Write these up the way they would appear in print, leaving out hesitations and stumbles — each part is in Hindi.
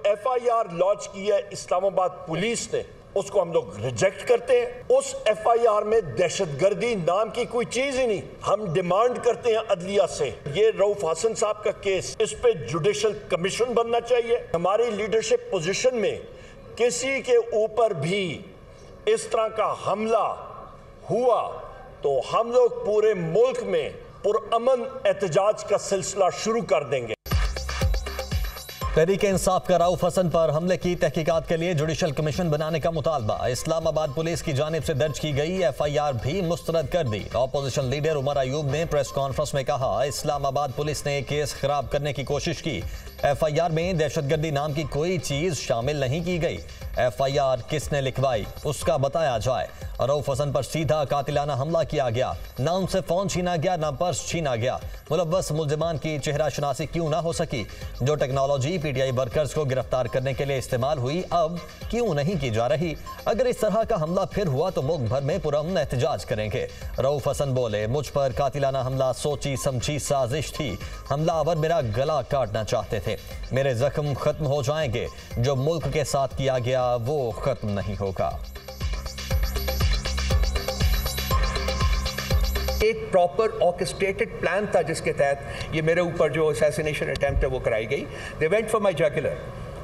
FIR लॉन्च की है इस्लामाबाद पुलिस ने, उसको हम लोग रिजेक्ट करते हैं। उस FIR में दहशतगर्दी नाम की कोई चीज ही नहीं। हम डिमांड करते हैं अदलिया से, ये रऊफ हसन साहब का केस, इस पे जुडिशल कमीशन बनना चाहिए। हमारी लीडरशिप पोजीशन में किसी के ऊपर भी इस तरह का हमला हुआ तो हम लोग पूरे मुल्क में पुरअमन एहतजाज का सिलसिला शुरू कर देंगे। तहरीक इंसाफ का रऊफ हसन पर हमले की तहकीकात के लिए जुडिशल कमीशन बनाने का मुतालबा। इस्लामाबाद पुलिस की जानिब से दर्ज की गई FIR भी मुस्तरद कर दी। अपोजिशन लीडर उमर अयूब ने प्रेस कॉन्फ्रेंस में कहा, इस्लामाबाद पुलिस ने केस खराब करने की कोशिश की। FIR में दहशतगर्दी नाम की कोई चीज शामिल नहीं की गई। FIR किसने लिखवाई उसका बताया जाए। रऊफ हसन पर सीधा कातिलाना हमला किया गया, ना उनसे फोन छीना गया ना पर्स छीना गया। मुलव्वस मुल्जिमान की चेहरा शनासी क्यों ना हो सकी? जो टेक्नोलॉजी PTI वर्कर्स को गिरफ्तार करने के लिए इस्तेमाल हुई अब क्यों नहीं की जा रही? अगर इस तरह का हमला फिर हुआ तो मुल्क भर में पुरअमन एहतजाज करेंगे। रऊफ हसन बोले, मुझ पर कातिलाना हमला सोची समझी साजिश थी। हमलावर मेरा गला काटना चाहते थे। मेरे जख्म खत्म हो जाएंगे, जो मुल्क के साथ किया गया वो खत्म नहीं होगा। एक प्रॉपर ऑर्केस्ट्रेटेड प्लान था जिसके तहत ये मेरे ऊपर जो असैसिनेशन अटेम्प्ट है वो कराई गई। They went for my jugular.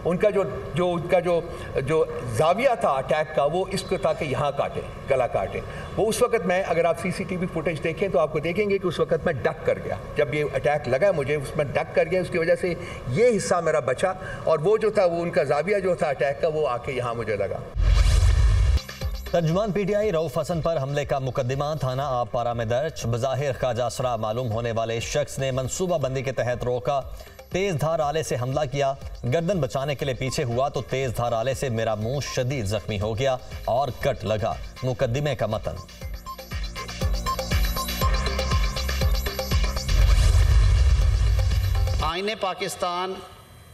उनका जो जाविया था अटैक का वो इसको था कि यहाँ काटे, गला काटे। वो उस वक्त मैं, अगर आप CCTV फुटेज देखें तो आपको देखेंगे कि उस वक्त मैं डक कर गया। जब ये अटैक लगा मुझे, उसमें डक कर गया, उसकी वजह से ये हिस्सा मेरा बचा और वो जो था वो उनका जाविया जो था अटैक का वो आके यहाँ मुझे लगा। तर्जुमान PTI रऊफ हसन पर हमले का मुकदमा थाना आबपारा में दर्ज। बज़ाहिर ख्वाजा असरा मालूम होने वाले शख्स ने मंसूबा बंदी के तहत रोका, तेज धार आले से हमला किया। गर्दन बचाने के लिए पीछे हुआ तो तेज धार आले से मेरा मुंह शदीद जख्मी हो गया और कट लगा। मुकदमे का मतन। आईने पाकिस्तान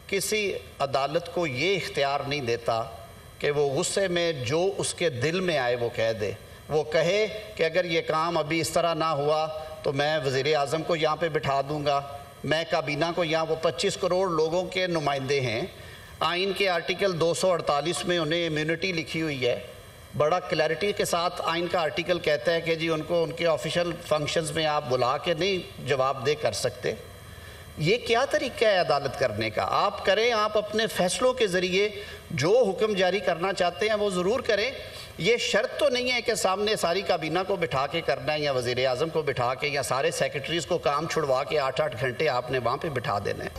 किसी अदालत को ये इख्तियार नहीं देता कि वो गुस्से में जो उसके दिल में आए वो कह दे। वो कहे कि अगर ये काम अभी इस तरह ना हुआ तो मैं वज़ीर आज़म को यहाँ पे बिठा दूँगा, मैं काबीना को यहाँ, वो 25 करोड़ लोगों के नुमाइंदे हैं। आइन के आर्टिकल 248 में उन्हें इम्यूनिटी लिखी हुई है। बड़ा क्लैरिटी के साथ आइन का आर्टिकल कहता है कि जी उनको उनके ऑफिशियल फंक्शंस में आप बुला के नहीं जवाब दे कर सकते। ये क्या तरीका है अदालत करने का? आप करें, आप अपने फैसलों के ज़रिए जो हुक्म जारी करना चाहते हैं वो ज़रूर करें। ये शर्त तो नहीं है कि सामने सारी काबीना को बिठा के करना है या वज़ीर आज़म को बिठा के या सारे सेक्रेटरीज़ को काम छुड़वा के 8-8 घंटे आपने वहाँ पे बिठा देना है।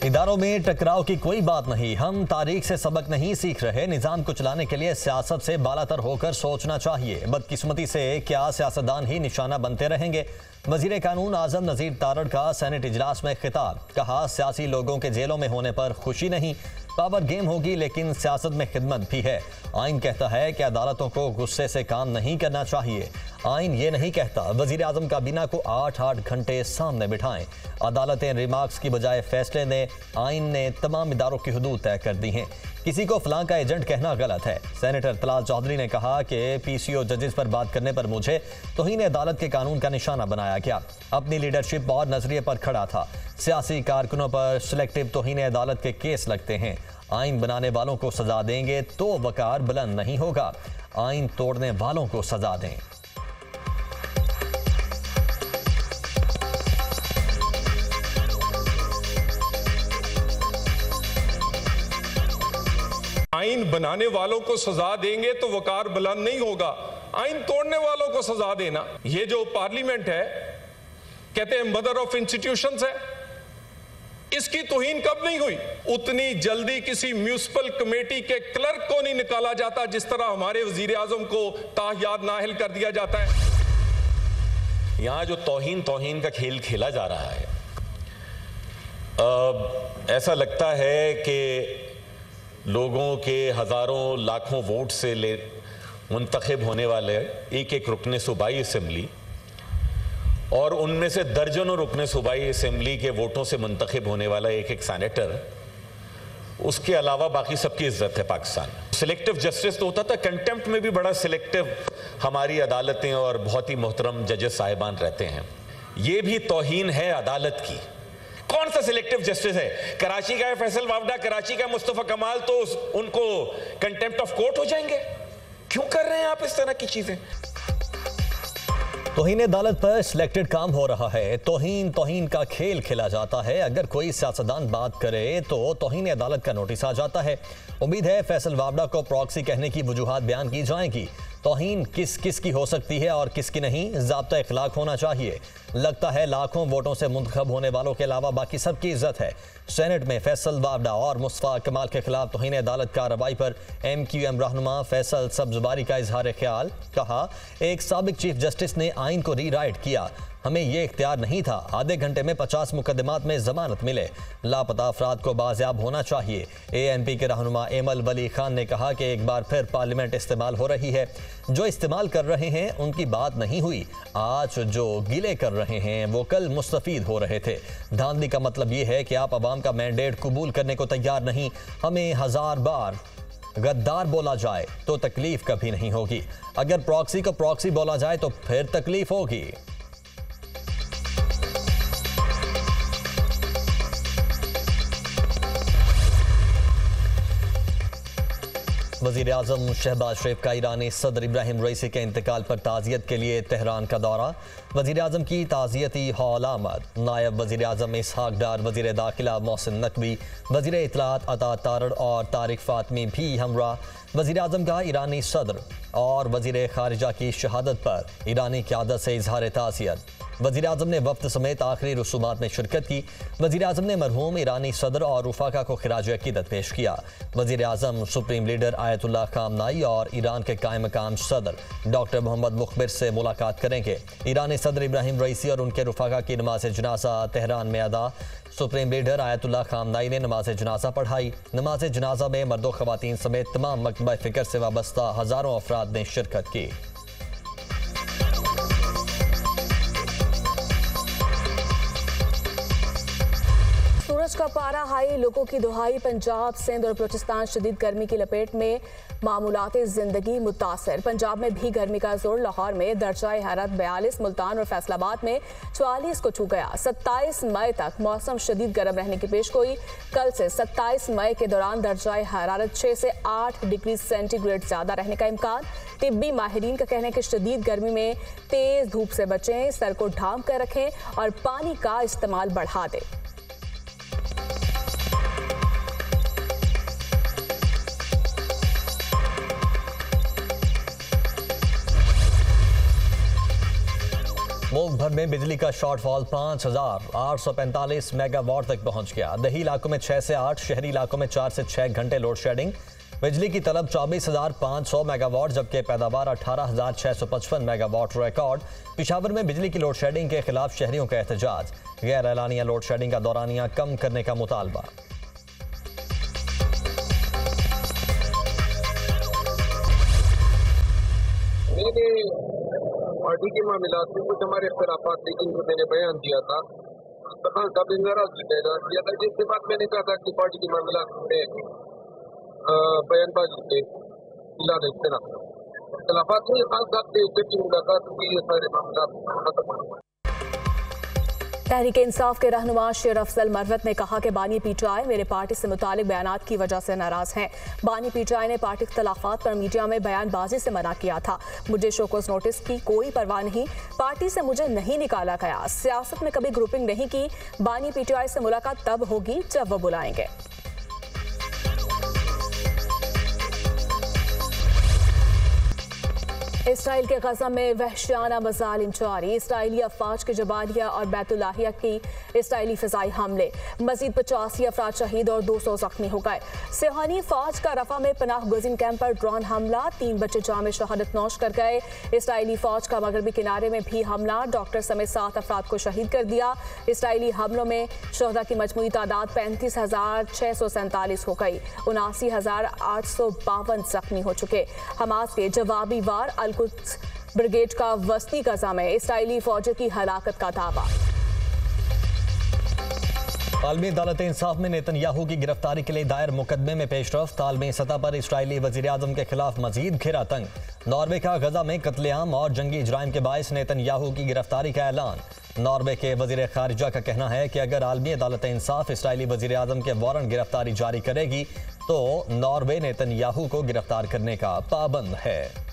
इदारों में टकराव की कोई बात नहीं। हम तारीख से सबक नहीं सीख रहे। निज़ाम को चलाने के लिए सियासत से बालातर होकर सोचना चाहिए। बदकिस्मती से क्या सियासतदान ही निशाना बनते रहेंगे? वज़ीर कानून आज़म नज़ीर तारड़ का सेनेट इजलास में खिताब। कहा, सियासी लोगों के जेलों में होने पर खुशी नहीं, पावर गेम होगी लेकिन सियासत में खिदमत भी है। आइन कहता है कि अदालतों को गुस्से से काम नहीं करना चाहिए। आइन ये नहीं कहता वज़ीर आज़म काबीना को 8-8 घंटे सामने बिठाएं। अदालतें रिमार्क्स की बजाय फैसले ने आइन ने तमाम इदारों की हदूद तय कर दी हैं। किसी को फलां का एजेंट कहना गलत है। सेनेटर तलाल चौधरी ने कहा कि PCO जजेस पर बात करने पर मुझे तौहीन अदालत के कानून का निशाना बनाया गया। अपनी लीडरशिप और नजरिए पर खड़ा था। सियासी कारकुनों पर सिलेक्टिव तौहीन अदालत के केस लगते हैं। आइन बनाने वालों को सजा देंगे तो वकार बुलंद नहीं होगा। आइन तोड़ने वालों को सजा दें। आइन बनाने वालों को सजा देंगे तो वकार बुलंद नहीं होगा। आइन तोड़ने वालों को सजा देना, ये जो पार्लियामेंट है कहते हैं मदर ऑफ इंस्टीट्यूशंस है, इसकी तौहीन कब नहीं हुई? उतनी जल्दी किसी म्यूनिसिपल कमेटी के क्लर्क को नहीं निकाला जाता जिस तरह हमारे वजीर आजम को ताहयाद नाहिल कर दिया जाता है। यहां जो तौहीन का खेल खेला जा रहा है, ऐसा लगता है कि लोगों के हजारों लाखों वोट से मुंतखब होने वाले एक रुकने सूबाई असेंबली और उनमें से दर्जनों रुकने सूबाई असेंबली के वोटों से मुंतखब होने वाला एक सेनेटर, उसके अलावा बाकी सबकी इज्जत है पाकिस्तान। सिलेक्टिव जस्टिस तो होता था, कंटेम्प्ट में भी बड़ा सिलेक्टिव हमारी अदालतें और बहुत ही मोहतरम जजेस साहिबान रहते हैं। ये भी तौहीन है अदालत की कौन सा सिलेक्टिव जस्टिस है? कराची का है फैसल वावडा, कराची का मुस्तफा कमाल, तो उनको कंटेम्प्ट ऑफ कोर्ट हो जाएंगे? क्यों कर रहे हैं आप इस तरह की चीजें? तौहीन अदालत पर सिलेक्टेड काम हो रहा है। तौहीन का खेल खेला जाता है। अगर कोई सियासतदान बात करे तो तौहीन अदालत का नोटिस आ जाता है। उम्मीद है फैसल वावडा को प्रॉक्सी कहने की वजूहात बयान की जाएंगी। तौहीन किस की हो सकती है और किसकी नहीं, ज़ाब्ता इखलाक होना चाहिए। लगता है लाखों वोटों से मुंतखब होने वालों के अलावा बाकी सबकी इज्जत है। सेनेट में फैसल वावडा और मुस्तफा कमाल के खिलाफ तौहीन अदालत कार्रवाई पर MQM रहनुमा फैसल सब्जबारी का इजहार ख्याल। कहा, एक साबिक चीफ जस्टिस ने आइन को रीराइट किया, हमें ये इख्तियार नहीं था। आधे घंटे में 50 मुकदमात में जमानत मिले। लापता अफराद को बाजियाब होना चाहिए। ANP के रहनुमा एमल वली खान ने कहा कि एक बार फिर पार्लियामेंट इस्तेमाल हो रही है। जो इस्तेमाल कर रहे हैं उनकी बात नहीं हुई। आज जो गिले कर रहे हैं वो कल मुस्तफीद हो रहे थे। धांधली का मतलब ये है कि आप अवाम का मैंडेट कबूल करने को तैयार नहीं। हमें 1000 बार गद्दार बोला जाए तो तकलीफ कभी नहीं होगी। अगर प्रॉक्सी को प्रॉक्सी बोला जाए तो फिर तकलीफ होगी। वज़ीर आज़म शहबाज शरीफ का ईरानी सदर इब्राहिम रईसी के इंतकाल पर ताज़ियत के लिए तेहरान का दौरा। वज़ीर आज़म की ताज़ियती हॉल आमद। नायब वज़ीर आज़म इसहाक डार, वज़ीर दाखिला मोहसिन नकवी, वज़ीर इत्तलात अता तारड़ और तारिक फातमी भी हमरा। वज़ीर आज़म का ईरानी सदर और वज़ीर खारिजा की शहादत पर ईरानी क़यादत से इजहार ताज़ियत। वज़ीर आज़म ने वफ़द समेत आखिरी रसूमात में शिरकत की। वज़ीर आज़म ने मरहूम ईरानी सदर और रफ़ाका को खिराज अक़ीदत पेश किया। वज़ीर आज़म सुप्रीम लीडर आयतुल्लाह ख़ामनाई और ईरान के कायम मकाम सदर डॉक्टर मोहम्मद मुखबिर से मुलाकात करेंगे। ईरानी सदर इब्राहिम रईसी और उनके रफ़ाका की नमाज जनाजा तेहरान में अदा। सुप्रीम लीडर आयतुल्लाह ख़ामनाई ने नमाज जनाजा पढ़ाई। नमाज जनाजा में मर्दों ख़वातीन समेत तमाम मकतबा फ़िक्र से वाबस्ता हज़ारों अफराद ने शिरकत की। सूरज का पारा हाई, लोगों की दुहाई। पंजाब, सिंध और बलूचिस्तान शदीद गर्मी की लपेट में, मामूलाती जिंदगी मुतासर। पंजाब में भी गर्मी का जोर। लाहौर में दर्जाए हरारत 42, मुल्तान और फैसलाबाद में 44 को छू गया। 27 मई तक मौसम शदीद गर्म रहने की पेशगोई। कल से 27 मई के दौरान दर्जाए हरारत 6 से 8 डिग्री सेंटीग्रेड ज्यादा रहने का इम्कान। तिब्बी माहिरीन का कहना है कि शदीद गर्मी में तेज धूप से बचें, सर को ढांप कर रखें और पानी का इस्तेमाल बढ़ा दें। मुल्क भर में बिजली का शॉर्टफॉल 5845 मेगावाट तक पहुंच गया। दही इलाकों में 6 से 8, शहरी इलाकों में 4 से 6 घंटे लोड शेडिंग। बिजली की तलब 24,500 मेगावाट, जबकि पैदावार 18,655 मेगावाट रिकॉर्ड। पिशावर में बिजली की लोड शेडिंग के खिलाफ शहरियों का एहतजाज। गैर एलानिया लोड शेडिंग का दौरानिया कम करने का मुतालबा। पार्टी के मामलात में कुछ हमारे इख्तिलाफात, लेकिन जो मैंने बयान दिया था किया था, जिसके बाद मैंने कहा था कि पार्टी के मामलात में बयानबाजी पे इख्तिलाफात नहीं, खास तौर पे जबकि मुलाकात हुई, ये सारे मामलात खत्म। तहरीक इंसाफ के रहनुमा शेर अफजल मरवत ने कहा कि बानी पीटीआई मेरे पार्टी से मुतालिक बयानात की वजह से नाराज हैं। बानी पीटीआई ने पार्टी इख्तलाफात पर मीडिया में बयानबाजी से मना किया था। मुझे शोकॉज नोटिस की कोई परवाह नहीं, पार्टी से मुझे नहीं निकाला गया। सियासत में कभी ग्रुपिंग नहीं की। बानी पीटीआई से मुलाकात तब होगी जब वो बुलाएंगे। इसराइल के गजा में वहशियाना मजालिम जारी। इसराइली अफवाज के जबालिया और बैतुल्लाहिया की इसराइली फिजाई हमले, मजीद 85 अफराद शहीद और 200 जख्मी हो गए। सिहानी फौज का रफा में पनाह गुज़ीन कैंप पर ड्रोन हमला, 3 बच्चे जाम शहादत नौश कर गए। इसराइली फौज का मगरबी किनारे में भी हमला, डॉक्टर समेत 7 अफराद को शहीद कर दिया। इसराइली हमलों में शहदा की मजमूई तादाद 35,647 हो गई। 79,852 जख्मी हो चुके। हमास के जवाबी वार कुछ ब्रिगेड का वस्ती गजा में इसराइली फौजियों की हलाकत का दावा। आलमी अदालत इंसाफ में नेतन्याहू की गिरफ्तारी के लिए दायर मुकदमे में पेशरफ्त। आलमी सतह पर इसराइली वजीर आजम के खिलाफ मजीद घेरा तंग। नॉर्वे का गजा में कत्लेआम और जंगी इजराइम के बायस नेतन्याहू की गिरफ्तारी का ऐलान। नॉर्वे के वजीर खारिजा का कहना है कि अगर आलमी अदालत इंसाफ इसराइली वजीर आजम के वारंट गिरफ्तारी जारी करेगी तो नॉर्वे नेतन्याहू को गिरफ्तार करने का पाबंद है।